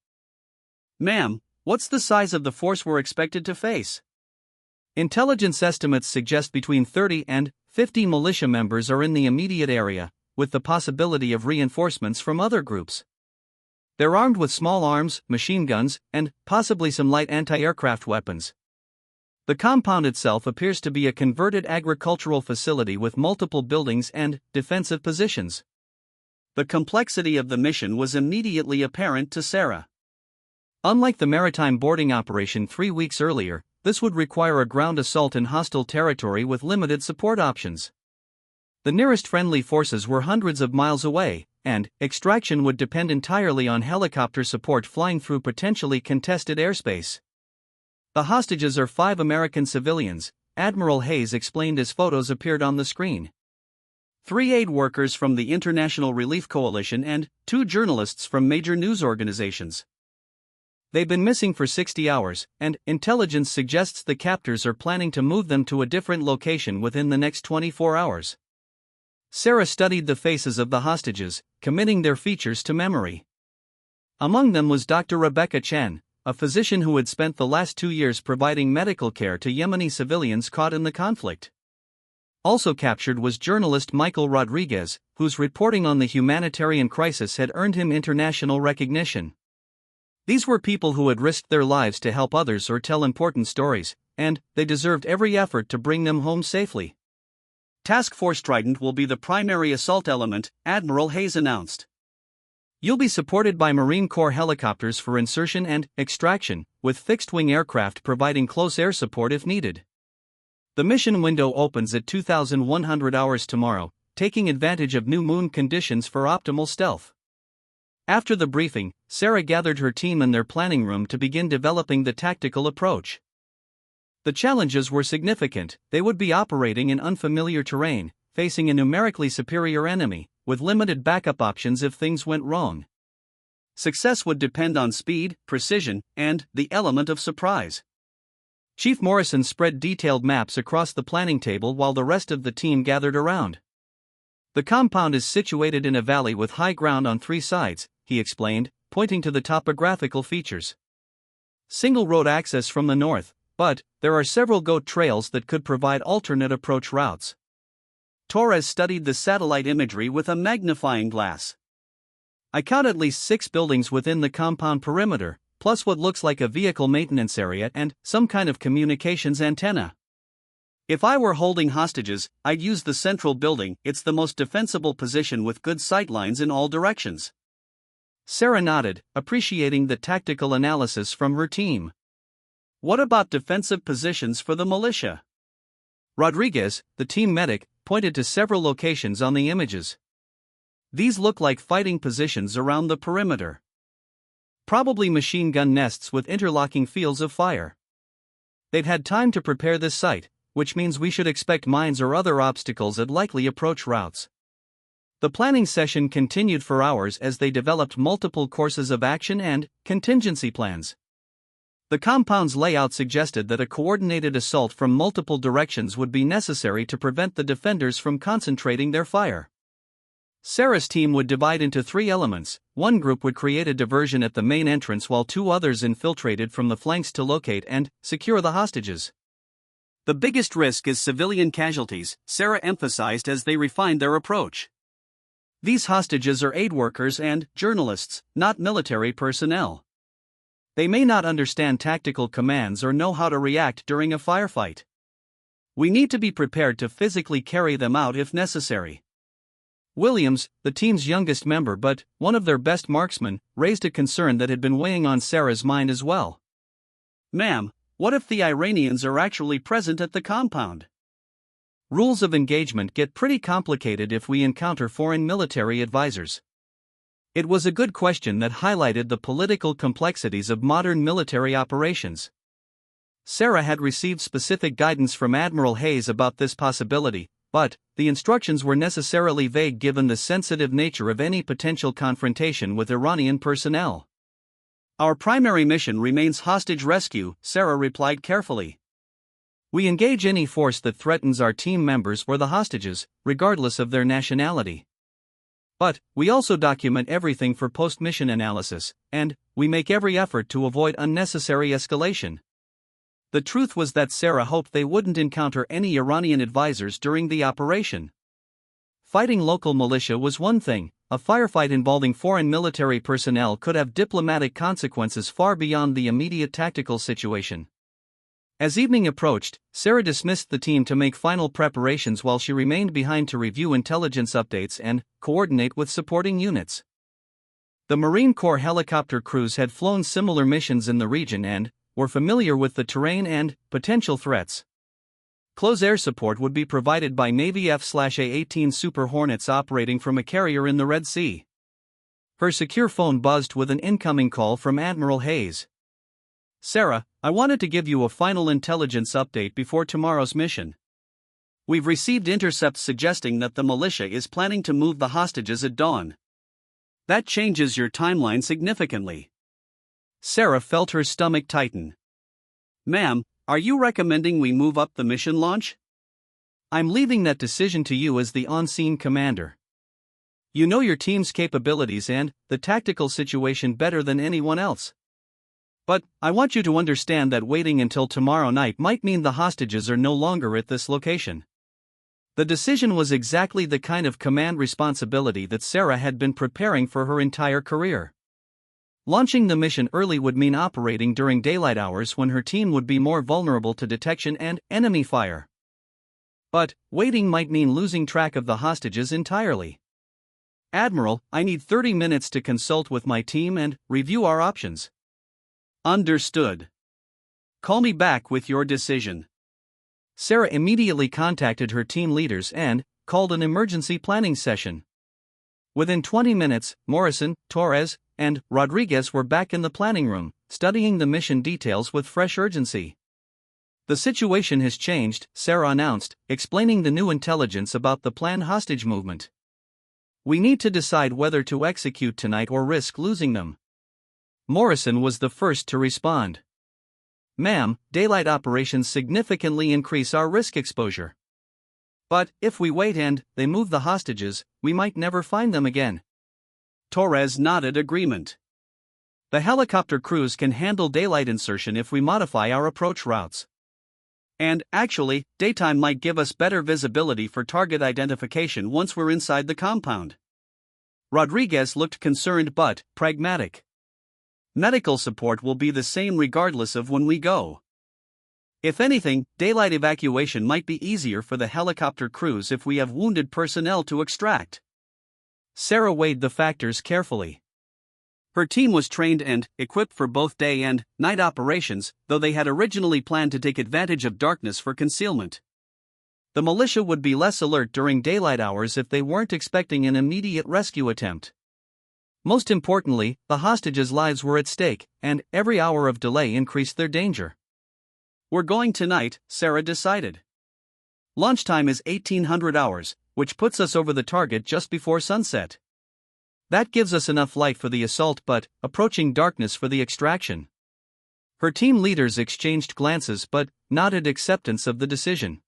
Ma'am, what's the size of the force we're expected to face? Intelligence estimates suggest between 30 and 50 militia members are in the immediate area, with the possibility of reinforcements from other groups. They're armed with small arms, machine guns, and possibly some light anti-aircraft weapons. The compound itself appears to be a converted agricultural facility with multiple buildings and defensive positions. The complexity of the mission was immediately apparent to Sarah. Unlike the maritime boarding operation 3 weeks earlier, this would require a ground assault in hostile territory with limited support options. The nearest friendly forces were hundreds of miles away, and extraction would depend entirely on helicopter support flying through potentially contested airspace. The hostages are 5 American civilians, Admiral Hayes explained as photos appeared on the screen. 3 aid workers from the International Relief Coalition and 2 journalists from major news organizations. They've been missing for 60 hours, and intelligence suggests the captors are planning to move them to a different location within the next 24 hours. Sarah studied the faces of the hostages, committing their features to memory. Among them was Dr. Rebecca Chen, a physician who had spent the last 2 years providing medical care to Yemeni civilians caught in the conflict. Also captured was journalist Michael Rodriguez, whose reporting on the humanitarian crisis had earned him international recognition. These were people who had risked their lives to help others or tell important stories, and they deserved every effort to bring them home safely. Task Force Trident will be the primary assault element, Admiral Hayes announced. You'll be supported by Marine Corps helicopters for insertion and extraction, with fixed-wing aircraft providing close air support if needed. The mission window opens at 2100 hours tomorrow, taking advantage of new moon conditions for optimal stealth. After the briefing, Sarah gathered her team in their planning room to begin developing the tactical approach. The challenges were significant. They would be operating in unfamiliar terrain, facing a numerically superior enemy, with limited backup options if things went wrong. Success would depend on speed, precision, and the element of surprise. Chief Morrison spread detailed maps across the planning table while the rest of the team gathered around. The compound is situated in a valley with high ground on 3 sides, he explained, pointing to the topographical features. Single road access from the north, but there are several goat trails that could provide alternate approach routes. Torres studied the satellite imagery with a magnifying glass. I count at least 6 buildings within the compound perimeter, plus what looks like a vehicle maintenance area and some kind of communications antenna. If I were holding hostages, I'd use the central building. It's the most defensible position with good sightlines in all directions. Sarah nodded, appreciating the tactical analysis from her team. What about defensive positions for the militia? Rodriguez, the team medic, pointed to several locations on the images. These look like fighting positions around the perimeter. Probably machine gun nests with interlocking fields of fire. They've had time to prepare this site, which means we should expect mines or other obstacles at likely approach routes. The planning session continued for hours as they developed multiple courses of action and contingency plans. The compound's layout suggested that a coordinated assault from multiple directions would be necessary to prevent the defenders from concentrating their fire. Sarah's team would divide into 3 elements. One group would create a diversion at the main entrance while 2 others infiltrated from the flanks to locate and secure the hostages. The biggest risk is civilian casualties, Sarah emphasized as they refined their approach. These hostages are aid workers and journalists, not military personnel. They may not understand tactical commands or know how to react during a firefight. We need to be prepared to physically carry them out if necessary. Williams, the team's youngest member but one of their best marksmen, raised a concern that had been weighing on Sarah's mind as well. "Ma'am, what if the Iranians are actually present at the compound? Rules of engagement get pretty complicated if we encounter foreign military advisors." It was a good question that highlighted the political complexities of modern military operations. Sarah had received specific guidance from Admiral Hayes about this possibility, but the instructions were necessarily vague given the sensitive nature of any potential confrontation with Iranian personnel. "Our primary mission remains hostage rescue," Sarah replied carefully. "We engage any force that threatens our team members or the hostages, regardless of their nationality. But we also document everything for post-mission analysis, and we make every effort to avoid unnecessary escalation." The truth was that Sarah hoped they wouldn't encounter any Iranian advisors during the operation. Fighting local militia was one thing, a firefight involving foreign military personnel could have diplomatic consequences far beyond the immediate tactical situation. As evening approached, Sarah dismissed the team to make final preparations while she remained behind to review intelligence updates and coordinate with supporting units. The Marine Corps helicopter crews had flown similar missions in the region and were familiar with the terrain and potential threats. Close air support would be provided by Navy F/A-18 Super Hornets operating from a carrier in the Red Sea. Her secure phone buzzed with an incoming call from Admiral Hayes. "Sarah, I wanted to give you a final intelligence update before tomorrow's mission. We've received intercepts suggesting that the militia is planning to move the hostages at dawn. That changes your timeline significantly." Sarah felt her stomach tighten. "Ma'am, are you recommending we move up the mission launch?" "I'm leaving that decision to you as the on-scene commander. You know your team's capabilities and the tactical situation better than anyone else. But I want you to understand that waiting until tomorrow night might mean the hostages are no longer at this location." The decision was exactly the kind of command responsibility that Sarah had been preparing for her entire career. Launching the mission early would mean operating during daylight hours when her team would be more vulnerable to detection and enemy fire. But waiting might mean losing track of the hostages entirely. "Admiral, I need 30 minutes to consult with my team and review our options." "Understood. Call me back with your decision." Sarah immediately contacted her team leaders and called an emergency planning session. Within 20 minutes, Morrison, Torres, and Rodriguez were back in the planning room, studying the mission details with fresh urgency. "The situation has changed," Sarah announced, explaining the new intelligence about the planned hostage movement. "We need to decide whether to execute tonight or risk losing them." Morrison was the first to respond. "Ma'am, daylight operations significantly increase our risk exposure. But if we wait and they move the hostages, we might never find them again." Torres nodded agreement. "The helicopter crews can handle daylight insertion if we modify our approach routes. And, actually, daytime might give us better visibility for target identification once we're inside the compound." Rodriguez looked concerned but pragmatic. "Medical support will be the same regardless of when we go. If anything, daylight evacuation might be easier for the helicopter crews if we have wounded personnel to extract." Sarah weighed the factors carefully. Her team was trained and equipped for both day and night operations, though they had originally planned to take advantage of darkness for concealment. The militia would be less alert during daylight hours if they weren't expecting an immediate rescue attempt. Most importantly, the hostages' lives were at stake, and every hour of delay increased their danger. "We're going tonight," Sarah decided. "Lunchtime is 1800 hours, which puts us over the target just before sunset. That gives us enough light for the assault but approaching darkness for the extraction." Her team leaders exchanged glances but nodded acceptance of the decision.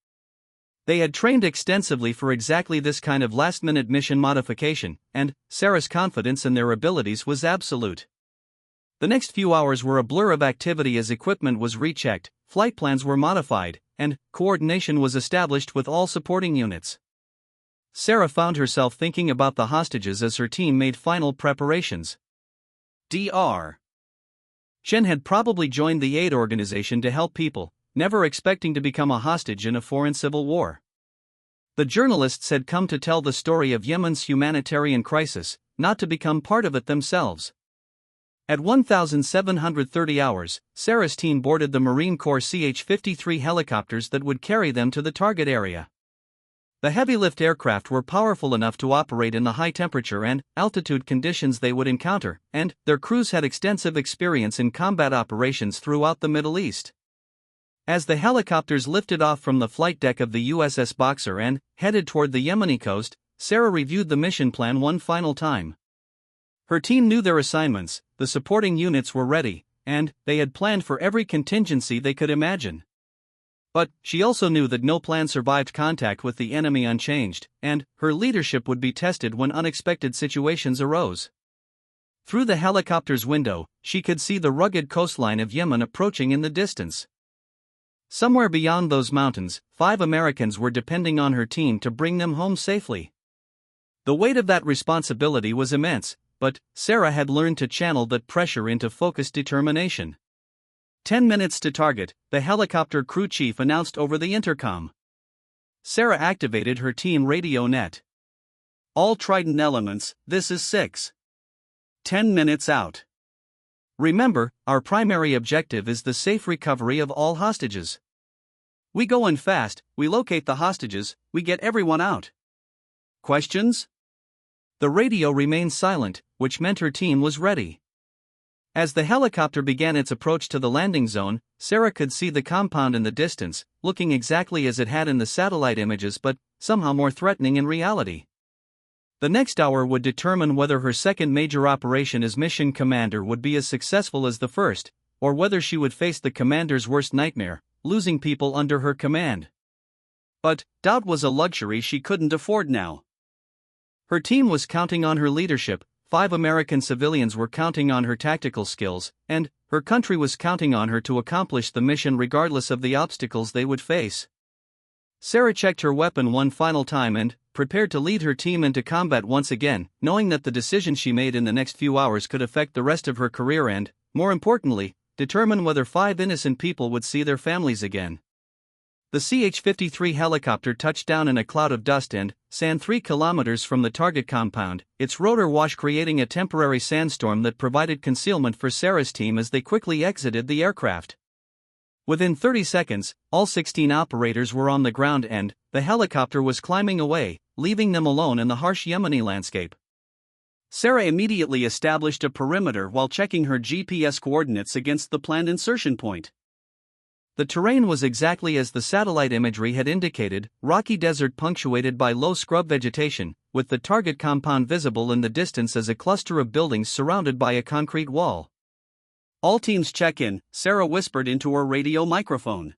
They had trained extensively for exactly this kind of last-minute mission modification, and Sarah's confidence in their abilities was absolute. The next few hours were a blur of activity as equipment was rechecked, flight plans were modified, and coordination was established with all supporting units. Sarah found herself thinking about the hostages as her team made final preparations. Dr. Chen had probably joined the aid organization to help people, never expecting to become a hostage in a foreign civil war. The journalists had come to tell the story of Yemen's humanitarian crisis, not to become part of it themselves. At 1730 hours, Sarah's team boarded the Marine Corps CH-53 helicopters that would carry them to the target area. The heavy-lift aircraft were powerful enough to operate in the high temperature and altitude conditions they would encounter, and their crews had extensive experience in combat operations throughout the Middle East. As the helicopters lifted off from the flight deck of the USS Boxer and headed toward the Yemeni coast, Sarah reviewed the mission plan one final time. Her team knew their assignments, the supporting units were ready, and they had planned for every contingency they could imagine. But she also knew that no plan survived contact with the enemy unchanged, and her leadership would be tested when unexpected situations arose. Through the helicopter's window, she could see the rugged coastline of Yemen approaching in the distance. Somewhere beyond those mountains, 5 Americans were depending on her team to bring them home safely. The weight of that responsibility was immense, but Sarah had learned to channel that pressure into focused determination. 10 minutes to target, the helicopter crew chief announced over the intercom. Sarah activated her team radio net. "All Trident elements, this is 6. 10 minutes out. Remember, our primary objective is the safe recovery of all hostages. We go in fast, we locate the hostages, we get everyone out. Questions?" The radio remained silent, which meant her team was ready. As the helicopter began its approach to the landing zone, Sarah could see the compound in the distance, looking exactly as it had in the satellite images but somehow more threatening in reality. The next hour would determine whether her second major operation as mission commander would be as successful as the first, or whether she would face the commander's worst nightmare, losing people under her command. But doubt was a luxury she couldn't afford now. Her team was counting on her leadership, 5 American civilians were counting on her tactical skills, and her country was counting on her to accomplish the mission regardless of the obstacles they would face. Sarah checked her weapon one final time and prepared to lead her team into combat once again, knowing that the decision she made in the next few hours could affect the rest of her career and, more importantly, determine whether 5 innocent people would see their families again. The CH-53 helicopter touched down in a cloud of dust and sand 3 kilometers from the target compound, its rotor wash creating a temporary sandstorm that provided concealment for Sarah's team as they quickly exited the aircraft. Within 30 seconds, all 16 operators were on the ground and the helicopter was climbing away, leaving them alone in the harsh Yemeni landscape. Sarah immediately established a perimeter while checking her GPS coordinates against the planned insertion point. The terrain was exactly as the satellite imagery had indicated, rocky desert punctuated by low scrub vegetation, with the target compound visible in the distance as a cluster of buildings surrounded by a concrete wall. "All teams check in," Sarah whispered into her radio microphone.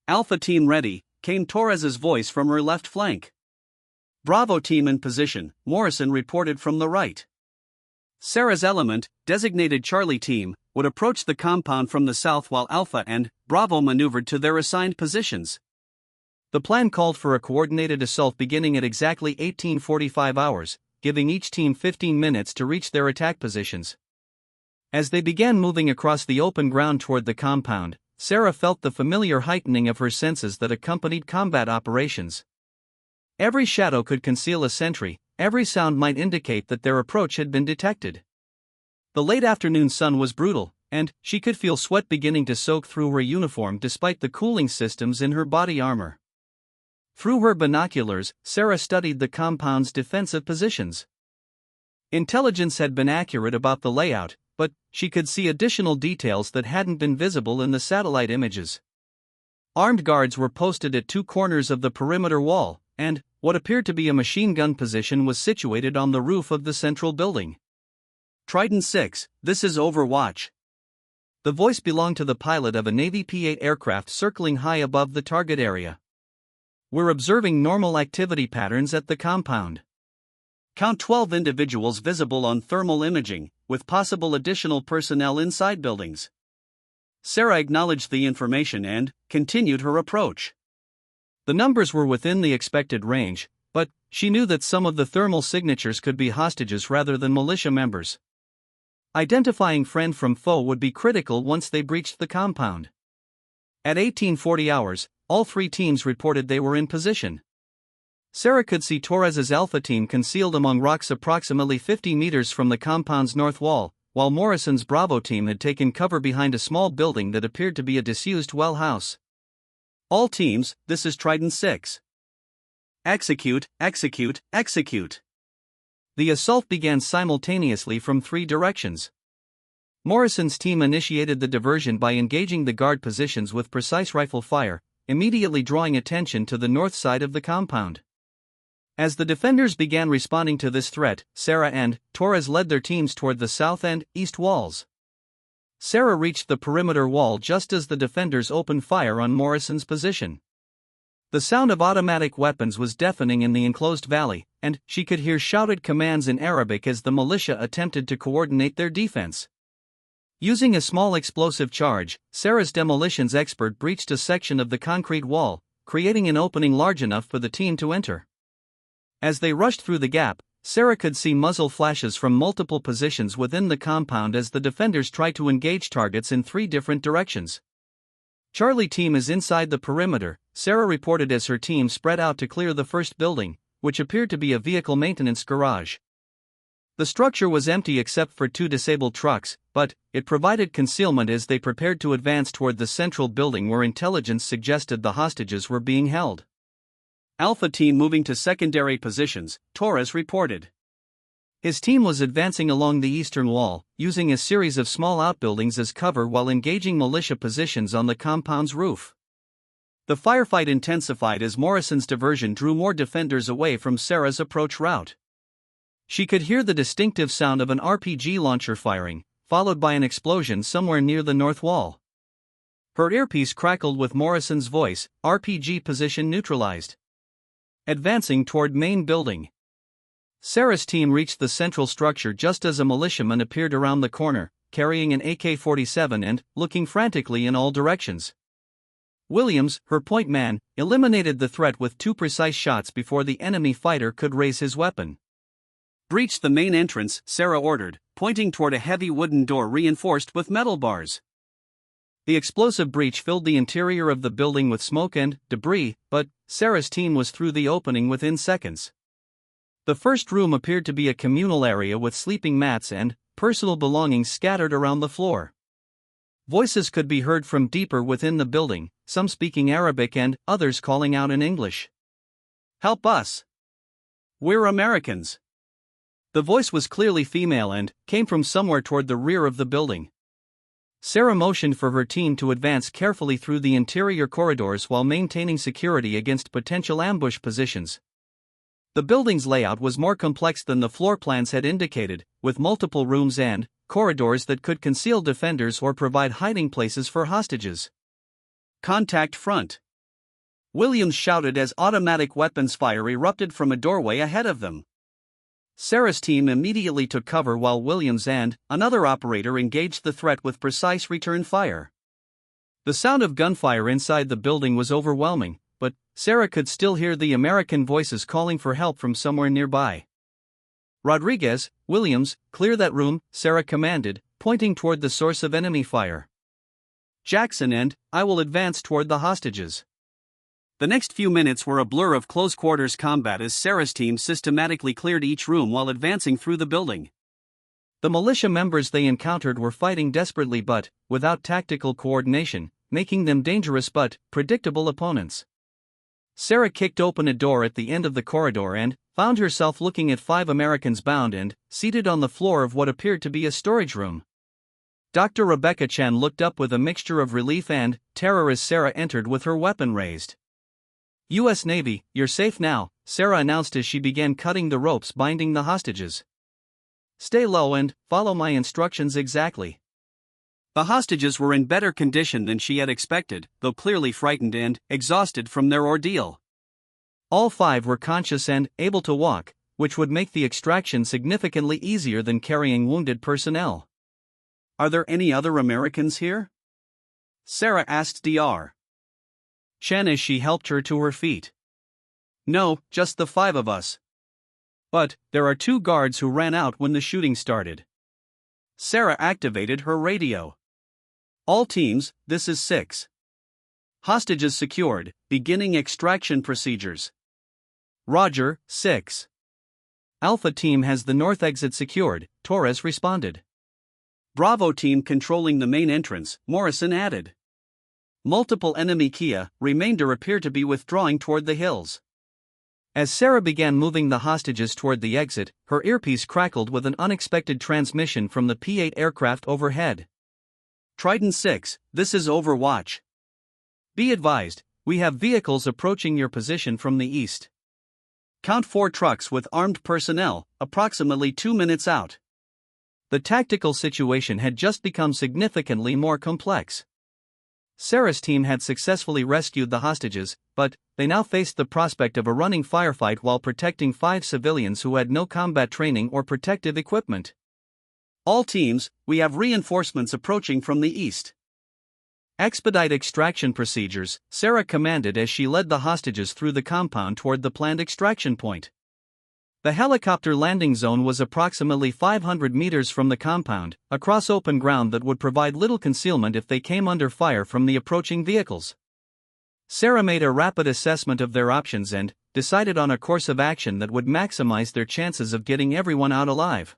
"Alpha team ready," came Torres's voice from her left flank. "Bravo team in position," Morrison reported from the right. Sarah's element, designated Charlie team, would approach the compound from the south while Alpha and Bravo maneuvered to their assigned positions. The plan called for a coordinated assault beginning at exactly 1845 hours, giving each team 15 minutes to reach their attack positions. As they began moving across the open ground toward the compound, Sarah felt the familiar heightening of her senses that accompanied combat operations. Every shadow could conceal a sentry, every sound might indicate that their approach had been detected. The late afternoon sun was brutal, and she could feel sweat beginning to soak through her uniform despite the cooling systems in her body armor. Through her binoculars, Sarah studied the compound's defensive positions. Intelligence had been accurate about the layout, but she could see additional details that hadn't been visible in the satellite images. Armed guards were posted at two corners of the perimeter wall, and what appeared to be a machine gun position was situated on the roof of the central building. Trident 6, this is Overwatch. The voice belonged to the pilot of a Navy P-8 aircraft circling high above the target area. We're observing normal activity patterns at the compound. Count 12 individuals visible on thermal imaging, with possible additional personnel inside buildings. Sarah acknowledged the information and continued her approach. The numbers were within the expected range, but she knew that some of the thermal signatures could be hostages rather than militia members. Identifying friend from foe would be critical once they breached the compound. At 1840 hours, all three teams reported they were in position. Sarah could see Torres's Alpha team concealed among rocks approximately 50 meters from the compound's north wall, while Morrison's Bravo team had taken cover behind a small building that appeared to be a disused well house. All teams, this is Trident 6. Execute, execute, execute. The assault began simultaneously from three directions. Morrison's team initiated the diversion by engaging the guard positions with precise rifle fire, immediately drawing attention to the north side of the compound. As the defenders began responding to this threat, Sarah and Torres led their teams toward the south and east walls. Sarah reached the perimeter wall just as the defenders opened fire on Morrison's position. The sound of automatic weapons was deafening in the enclosed valley, and she could hear shouted commands in Arabic as the militia attempted to coordinate their defense. Using a small explosive charge, Sarah's demolitions expert breached a section of the concrete wall, creating an opening large enough for the team to enter. As they rushed through the gap, Sarah could see muzzle flashes from multiple positions within the compound as the defenders tried to engage targets in three different directions. Charlie team is inside the perimeter, Sarah reported as her team spread out to clear the first building, which appeared to be a vehicle maintenance garage. The structure was empty except for two disabled trucks, but it provided concealment as they prepared to advance toward the central building where intelligence suggested the hostages were being held. Alpha team moving to secondary positions, Torres reported. His team was advancing along the eastern wall, using a series of small outbuildings as cover while engaging militia positions on the compound's roof. The firefight intensified as Morrison's diversion drew more defenders away from Sarah's approach route. She could hear the distinctive sound of an RPG launcher firing, followed by an explosion somewhere near the north wall. Her earpiece crackled with Morrison's voice, RPG position neutralized. Advancing toward main building. Sarah's team reached the central structure just as a militiaman appeared around the corner, carrying an AK-47 and looking frantically in all directions. Williams, her point man, eliminated the threat with two precise shots before the enemy fighter could raise his weapon. Breach the main entrance, Sarah ordered, pointing toward a heavy wooden door reinforced with metal bars. The explosive breach filled the interior of the building with smoke and debris, but Sarah's team was through the opening within seconds. The first room appeared to be a communal area with sleeping mats and personal belongings scattered around the floor. Voices could be heard from deeper within the building, some speaking Arabic and others calling out in English. Help us! We're Americans! The voice was clearly female and came from somewhere toward the rear of the building. Sarah motioned for her team to advance carefully through the interior corridors while maintaining security against potential ambush positions. The building's layout was more complex than the floor plans had indicated, with multiple rooms and corridors that could conceal defenders or provide hiding places for hostages. Contact front! Williams shouted as automatic weapons fire erupted from a doorway ahead of them. Sarah's team immediately took cover while Williams and another operator engaged the threat with precise return fire. The sound of gunfire inside the building was overwhelming, but Sarah could still hear the American voices calling for help from somewhere nearby. Rodriguez, Williams, clear that room, Sarah commanded, pointing toward the source of enemy fire. Jackson and I will advance toward the hostages. The next few minutes were a blur of close-quarters combat as Sarah's team systematically cleared each room while advancing through the building. The militia members they encountered were fighting desperately but without tactical coordination, making them dangerous but predictable opponents. Sarah kicked open a door at the end of the corridor and found herself looking at 5 Americans bound and seated on the floor of what appeared to be a storage room. Dr. Rebecca Chen looked up with a mixture of relief and terror as Sarah entered with her weapon raised. U.S. Navy, you're safe now, Sarah announced as she began cutting the ropes binding the hostages. Stay low and follow my instructions exactly. The hostages were in better condition than she had expected, though clearly frightened and exhausted from their ordeal. All 5 were conscious and able to walk, which would make the extraction significantly easier than carrying wounded personnel. Are there any other Americans here? Sarah asked Dr. Chen as she helped her to her feet. No, just the 5 of us. But there are 2 guards who ran out when the shooting started. Sarah activated her radio. All teams, this is 6. Hostages secured, beginning extraction procedures. Roger, 6. Alpha team has the north exit secured, Torres responded. Bravo team controlling the main entrance, Morrison added. Multiple enemy Kia remainder appear to be withdrawing toward the hills. As Sarah began moving the hostages toward the exit, her earpiece crackled with an unexpected transmission from the P-8 aircraft overhead. Trident 6, this is Overwatch. Be advised, we have vehicles approaching your position from the east. Count 4 trucks with armed personnel, approximately 2 minutes out. The tactical situation had just become significantly more complex. Sarah's team had successfully rescued the hostages, but they now faced the prospect of a running firefight while protecting 5 civilians who had no combat training or protective equipment. All teams, we have reinforcements approaching from the east. Expedite extraction procedures, Sarah commanded as she led the hostages through the compound toward the planned extraction point. The helicopter landing zone was approximately 500 meters from the compound, across open ground that would provide little concealment if they came under fire from the approaching vehicles. Sarah made a rapid assessment of their options and decided on a course of action that would maximize their chances of getting everyone out alive.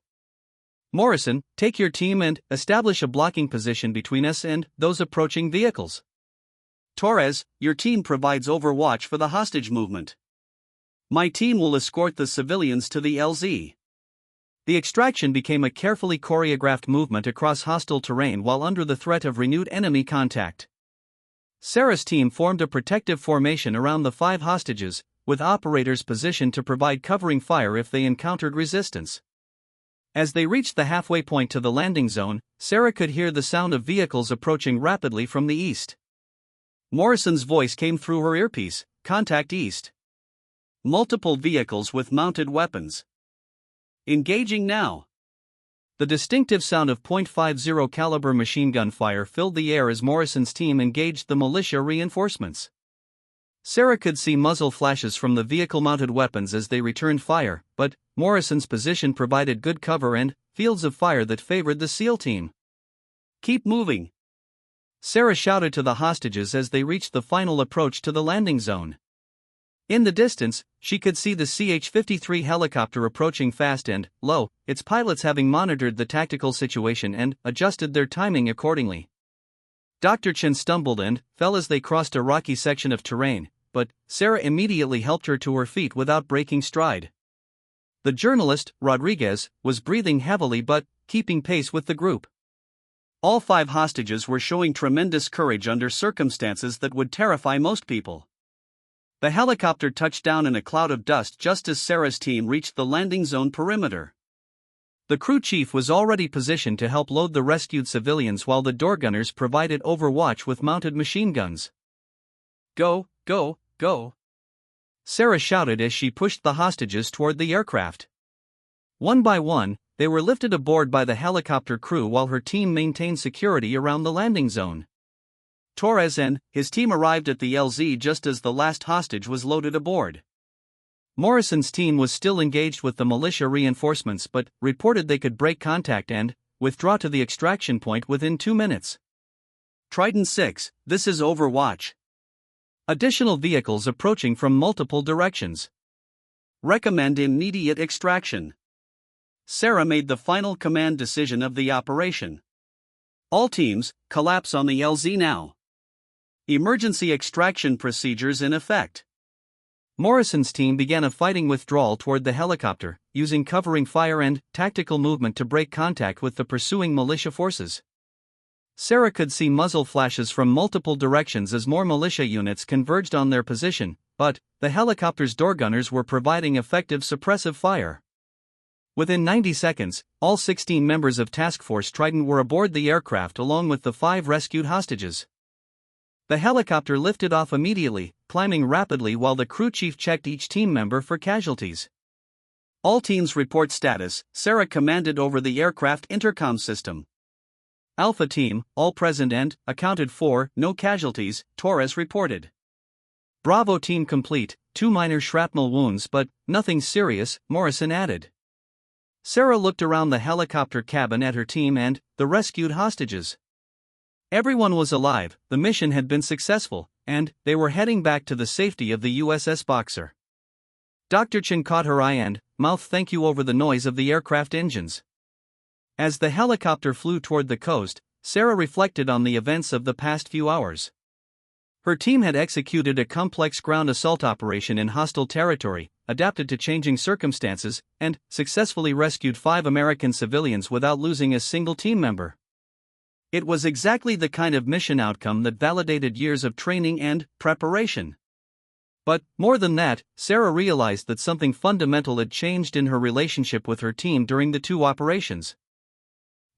Morrison, take your team and establish a blocking position between us and those approaching vehicles. Torres, your team provides overwatch for the hostage movement. My team will escort the civilians to the LZ. The extraction became a carefully choreographed movement across hostile terrain while under the threat of renewed enemy contact. Sarah's team formed a protective formation around the 5 hostages, with operators positioned to provide covering fire if they encountered resistance. As they reached the halfway point to the landing zone, Sarah could hear the sound of vehicles approaching rapidly from the east. Morrison's voice came through her earpiece, contact east. Multiple vehicles with mounted weapons. Engaging now. The distinctive sound of .50 caliber machine gun fire filled the air as Morrison's team engaged the militia reinforcements. Sarah could see muzzle flashes from the vehicle-mounted weapons as they returned fire, but Morrison's position provided good cover and fields of fire that favored the SEAL team. Keep moving, Sarah shouted to the hostages as they reached the final approach to the landing zone. In the distance, she could see the CH-53 helicopter approaching fast and low, its pilots having monitored the tactical situation and adjusted their timing accordingly. Dr. Chen stumbled and fell as they crossed a rocky section of terrain, but Sarah immediately helped her to her feet without breaking stride. The journalist, Rodriguez, was breathing heavily but keeping pace with the group. All 5 hostages were showing tremendous courage under circumstances that would terrify most people. The helicopter touched down in a cloud of dust just as Sarah's team reached the landing zone perimeter. The crew chief was already positioned to help load the rescued civilians while the door gunners provided overwatch with mounted machine guns. Go, go, go, Sarah shouted as she pushed the hostages toward the aircraft. One by one, they were lifted aboard by the helicopter crew while her team maintained security around the landing zone. Torres and his team arrived at the LZ just as the last hostage was loaded aboard. Morrison's team was still engaged with the militia reinforcements but reported they could break contact and withdraw to the extraction point within 2 minutes. Trident 6, this is Overwatch. Additional vehicles approaching from multiple directions. Recommend immediate extraction. Sarah made the final command decision of the operation. All teams, collapse on the LZ now. Emergency extraction procedures in effect. Morrison's team began a fighting withdrawal toward the helicopter, using covering fire and tactical movement to break contact with the pursuing militia forces. Sarah could see muzzle flashes from multiple directions as more militia units converged on their position, but the helicopter's door gunners were providing effective suppressive fire. Within 90 seconds, all 16 members of Task Force Trident were aboard the aircraft along with the 5 rescued hostages. The helicopter lifted off immediately, climbing rapidly while the crew chief checked each team member for casualties. All teams report status, Sarah commanded over the aircraft intercom system. Alpha team, all present and accounted for, no casualties, Torres reported. Bravo team complete, 2 minor shrapnel wounds but nothing serious, Morrison added. Sarah looked around the helicopter cabin at her team and the rescued hostages. Everyone was alive, the mission had been successful, and they were heading back to the safety of the USS Boxer. Dr. Chen caught her eye and mouth thank you over the noise of the aircraft engines. As the helicopter flew toward the coast, Sarah reflected on the events of the past few hours. Her team had executed a complex ground assault operation in hostile territory, adapted to changing circumstances, and successfully rescued 5 American civilians without losing a single team member. It was exactly the kind of mission outcome that validated years of training and preparation. But, more than that, Sarah realized that something fundamental had changed in her relationship with her team during the 2 operations.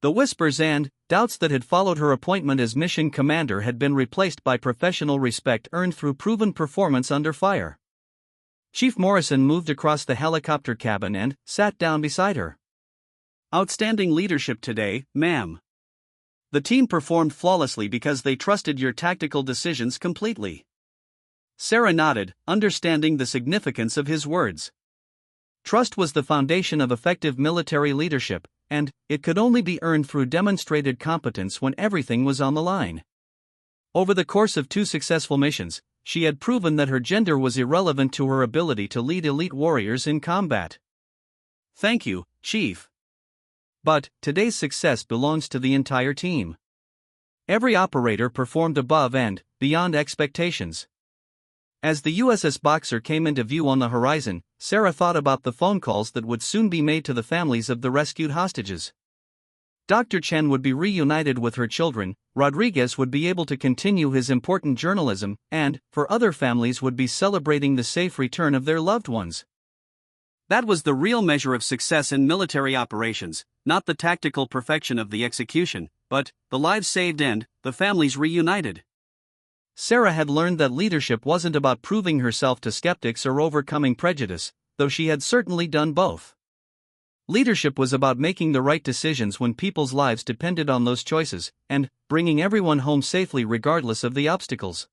The whispers and doubts that had followed her appointment as mission commander had been replaced by professional respect earned through proven performance under fire. Chief Morrison moved across the helicopter cabin and sat down beside her. Outstanding leadership today, ma'am. The team performed flawlessly because they trusted your tactical decisions completely. Sarah nodded, understanding the significance of his words. Trust was the foundation of effective military leadership, and it could only be earned through demonstrated competence when everything was on the line. Over the course of 2 successful missions, she had proven that her gender was irrelevant to her ability to lead elite warriors in combat. Thank you, Chief. But today's success belongs to the entire team. Every operator performed above and beyond expectations. As the USS Boxer came into view on the horizon, Sarah thought about the phone calls that would soon be made to the families of the rescued hostages. Dr. Chen would be reunited with her children, Rodriguez would be able to continue his important journalism, and, for other families, would be celebrating the safe return of their loved ones. That was the real measure of success in military operations, not the tactical perfection of the execution, but the lives saved and the families reunited. Sarah had learned that leadership wasn't about proving herself to skeptics or overcoming prejudice, though she had certainly done both. Leadership was about making the right decisions when people's lives depended on those choices, and bringing everyone home safely regardless of the obstacles.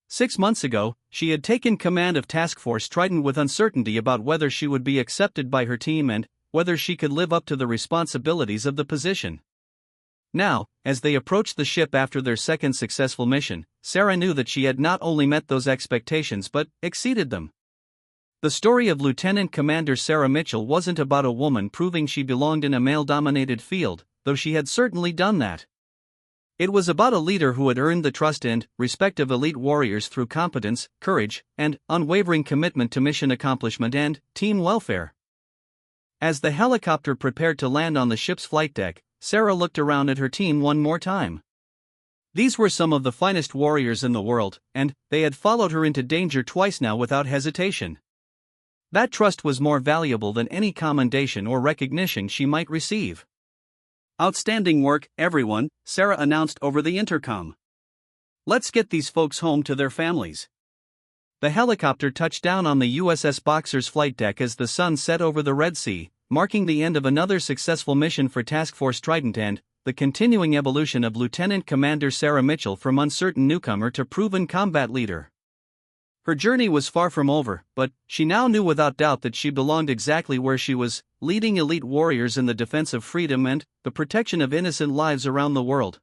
6 months ago, she had taken command of Task Force Trident with uncertainty about whether she would be accepted by her team and whether she could live up to the responsibilities of the position. Now, as they approached the ship after their second successful mission, Sarah knew that she had not only met those expectations but exceeded them. The story of Lieutenant Commander Sarah Mitchell wasn't about a woman proving she belonged in a male-dominated field, though she had certainly done that. It was about a leader who had earned the trust and respect of elite warriors through competence, courage, and unwavering commitment to mission accomplishment and team welfare. As the helicopter prepared to land on the ship's flight deck, Sarah looked around at her team one more time. These were some of the finest warriors in the world, and they had followed her into danger twice now without hesitation. That trust was more valuable than any commendation or recognition she might receive. Outstanding work, everyone, Sarah announced over the intercom. Let's get these folks home to their families. The helicopter touched down on the USS Boxer's flight deck as the sun set over the Red Sea, marking the end of another successful mission for Task Force Trident and the continuing evolution of Lieutenant Commander Sarah Mitchell from uncertain newcomer to proven combat leader. Her journey was far from over, but she now knew without doubt that she belonged exactly where she was, leading elite warriors in the defense of freedom and the protection of innocent lives around the world.